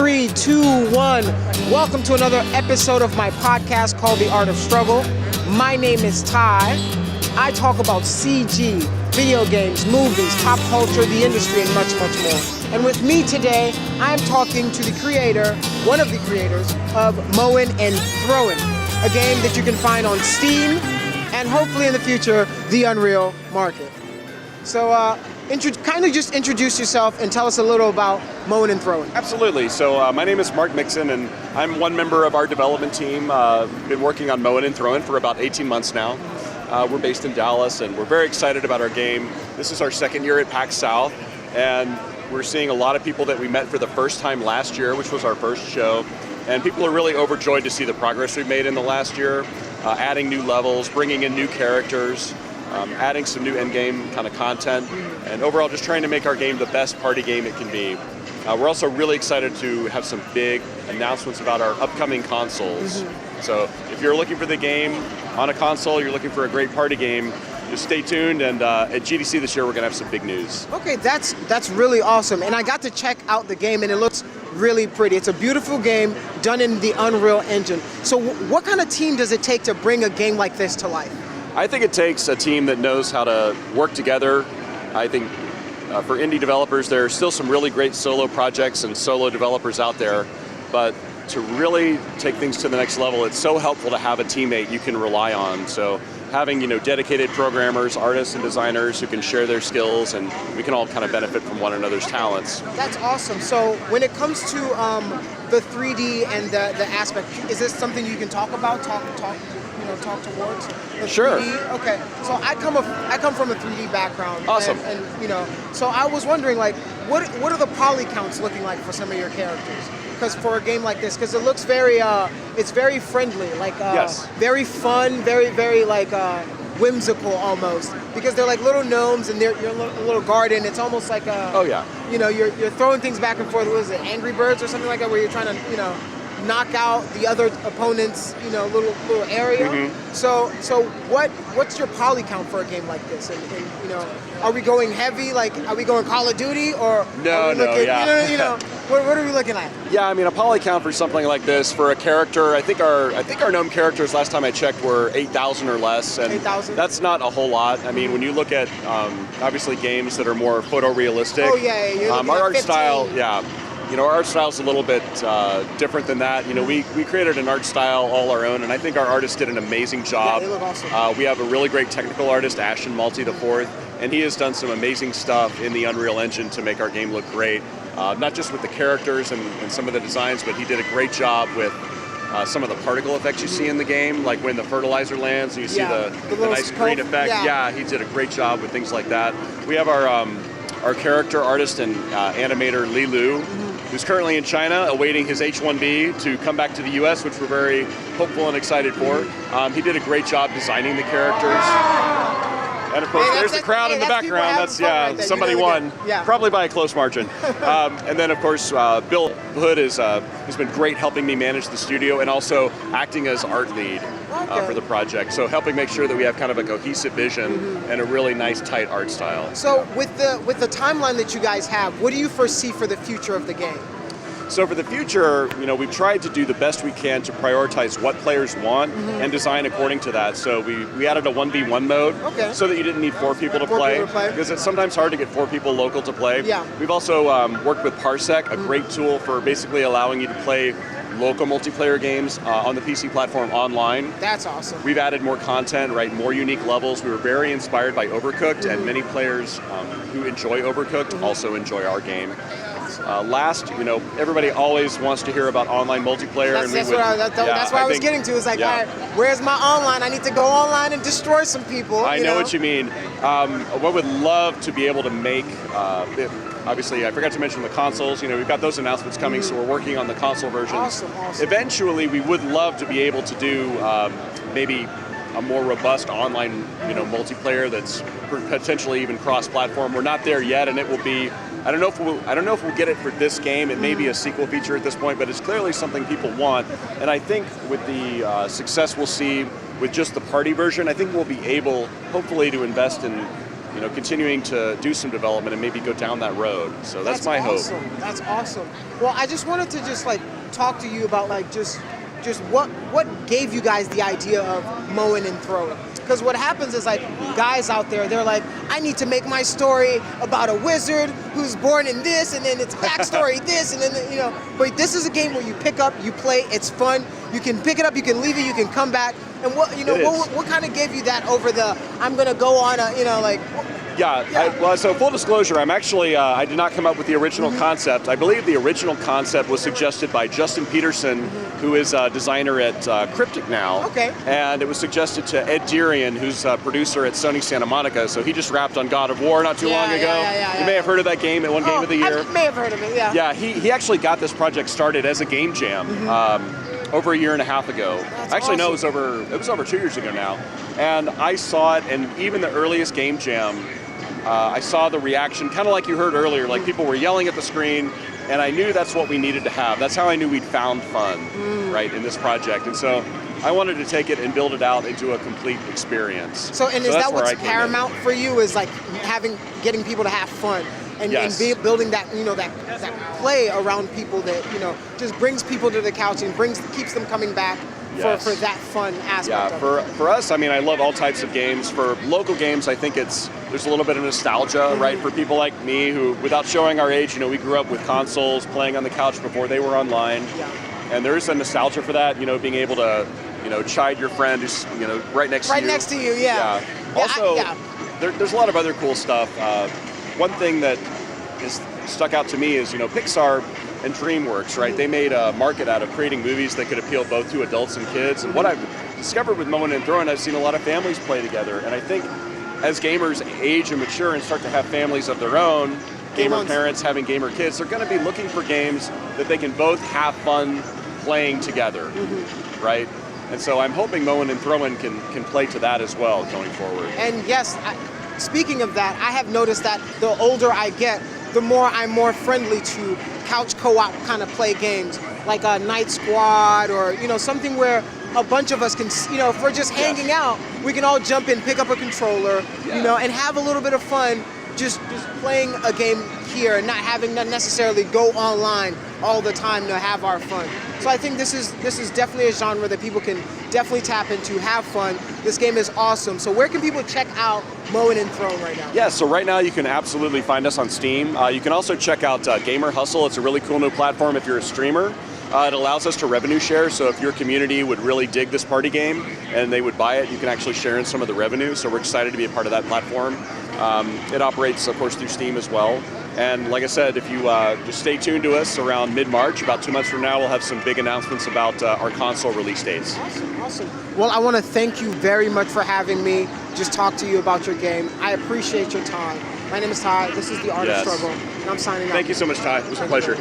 3, 2, 1. Welcome to another episode of my podcast called The Art of Struggle. My name is Ty. I talk about CG, video games, movies, pop culture, the industry, and much, much more. And with me today, I'm talking to the creator, one of the creators of Mowin Throwin, a game that you can find on Steam and hopefully in the future, the Unreal Market. So kind of just introduce yourself and tell us a little about Mowin Throwin. Absolutely. So my name is Mark Mixon, and I'm one member of our development team. Been working on Mowin Throwin for about 18 months now. We're based in Dallas, and we're very excited about our game. This is our second year at PAX South, and we're seeing a lot of people that we met for the first time last year, which was our first show. And people are really overjoyed to see the progress we've made in the last year, adding new levels, bringing in new characters, adding some new endgame kind of content, and overall just trying to make our game the best party game it can be. We're also really excited to have some big announcements about our upcoming consoles. So if you're looking for the game on a console, you're looking for a great party game, just stay tuned, and at GDC this year we're going to have some big news. Okay, that's really awesome, and I got to check out the game and it looks really pretty. It's a beautiful game done in the Unreal Engine. So what kind of team does it take to bring a game like this to life? I think it takes a team that knows how to work together. I think for indie developers, there are still some really great solo projects and solo developers out there, but to really take things to the next level, it's so helpful to have a teammate you can rely on. So having dedicated programmers, artists, and designers who can share their skills, and we can all kind of benefit from one another's talents. That's awesome. So when it comes to the 3D and the aspect, is this something you can talk about? Talk towards? The Sure. 3D? Okay. So I come from a 3D background. Awesome. And so I was wondering, like, what are the poly counts looking like for some of your characters? Because for a game like this, because it looks very, it's very friendly, like yes. Very fun, very like whimsical almost. Because they're like little gnomes and you're in a little garden. It's almost like oh yeah. You're throwing things back and forth. What is it, Angry Birds or something like that, where you're trying to knock out the other opponent's little area. So what's your poly count for a game like this? And are we going heavy? Like, are we going Call of Duty or no? What are we looking at? Yeah, I mean, a poly count for something like this for a character, I think our gnome characters last time I checked were 8,000 or less, and 8,000? That's not a whole lot. I mean, when you look at obviously games that are more photorealistic, oh yeah, you're looking our at art 15. style, yeah. Our art style is a little bit different than that. We created an art style all our own, and I think our artists did an amazing job. Yeah, they look awesome. We have a really great technical artist, Ashton Malty IV, and he has done some amazing stuff in the Unreal Engine to make our game look great. Not just with the characters and some of the designs, but he did a great job with some of the particle effects you see in the game, like when the fertilizer lands and you see the nice green effect. Yeah, he did a great job with things like that. We have our character artist and animator Li Lu, who's currently in China awaiting his H-1B to come back to the US, which we're very hopeful and excited for. He did a great job designing the characters. And of course, there's the crowd in the background. That's right, somebody won, probably by a close margin. And then of course, Bill Hood has been great helping me manage the studio and also acting as art lead for the project. So helping make sure that we have kind of a cohesive vision and a really nice, tight art style. So with the timeline that you guys have, what do you foresee for the future of the game? So for the future, we've tried to do the best we can to prioritize what players want and design according to that. So we added a 1v1 mode so that you didn't need 4 people to play, because it's sometimes hard to get 4 people local to play. Yeah. We've also worked with Parsec, a great tool for basically allowing you to play local multiplayer games on the PC platform online. That's awesome. We've added more content, more unique levels. We were very inspired by Overcooked, and many players who enjoy Overcooked also enjoy our game. Last, everybody always wants to hear about online multiplayer. That's what I was getting to. It's like, all right, where's my online? I need to go online and destroy some people. I know what you mean. What would love to be able to make, obviously, I forgot to mention the consoles. We've got those announcements coming, so we're working on the console versions. Awesome. Eventually, we would love to be able to do maybe a more robust online, multiplayer that's potentially even cross-platform. We're not there yet, and it will be. I don't know if we'll get it for this game. It may be a sequel feature at this point, but it's clearly something people want. And I think with the success we'll see with just the party version, I think we'll be able, hopefully, to invest in continuing to do some development and maybe go down that road. So that's my hope. That's awesome. Well, I just wanted to just like talk to you about like just what gave you guys the idea of Mowin Throwin? Because what happens is like guys out there, they're like, I need to make my story about a wizard who's born in this, and then its backstory this, and then But this is a game where you pick up, you play, it's fun. You can pick it up, you can leave it, you can come back. And what kind of gave you that over the I'm gonna go on a So full disclosure, I'm actually, I did not come up with the original concept. I believe the original concept was suggested by Justin Peterson, who is a designer at Cryptic now. Okay. And it was suggested to Ed Deerian, who's a producer at Sony Santa Monica. So he just wrapped on God of War not too long ago. You may have heard of that game. It won Game of the Year. I may have heard of it, yeah. Yeah, he actually got this project started as a game jam. Over a year and a half ago. Awesome. No, it was over 2 years ago now. And I saw it, and even the earliest game jam, I saw the reaction, kind of like you heard earlier, like people were yelling at the screen, and I knew that's what we needed to have. That's how I knew we'd found fun, right, in this project. And so I wanted to take it and build it out into a complete experience. So is that what's paramount for you, is like getting people to have fun? And building that that play around people that just brings people to the couch and keeps them coming back for that fun aspect. Yeah, for us, I mean, I love all types of games. For local games, I think there's a little bit of nostalgia, right? For people like me who, without showing our age, we grew up with consoles, playing on the couch before they were online, and there is a nostalgia for that. Being able to chide your friend who's right next to you. Yeah. Also, there's a lot of other cool stuff. One thing that is stuck out to me is, Pixar and DreamWorks, right? They made a market out of creating movies that could appeal both to adults and kids. And what I've discovered with Mowin Throwin, I've seen a lot of families play together. And I think as gamers age and mature and start to have families of their own, gamer parents having gamer kids, they're going to be looking for games that they can both have fun playing together, right? And so I'm hoping Mowin Throwin can play to that as well going forward. And yes, speaking of that, I have noticed that the older I get, the more I'm more friendly to couch co-op kind of play games, like a Night Squad or something where a bunch of us can, if we're just hanging out, we can all jump in, pick up a controller, and have a little bit of fun just playing a game here and not having to necessarily go online all the time to have our fun. So I think this is definitely a genre that people can definitely tap into, have fun. This game is awesome. So where can people check out Mowin Throwin right now? Yeah, so right now you can absolutely find us on Steam. You can also check out Gamer Hustle. It's a really cool new platform if you're a streamer. It allows us to revenue share, so if your community would really dig this party game and they would buy it, you can actually share in some of the revenue, so we're excited to be a part of that platform. It operates, of course, through Steam as well. And like I said, if you just stay tuned to us around mid-March, about 2 months from now, we'll have some big announcements about our console release dates. Awesome. Well, I want to thank you very much for having me just talk to you about your game. I appreciate your time. My name is Ty. This is The Art of Struggle, and I'm signing out. Thank you so much, Ty. It was a pleasure.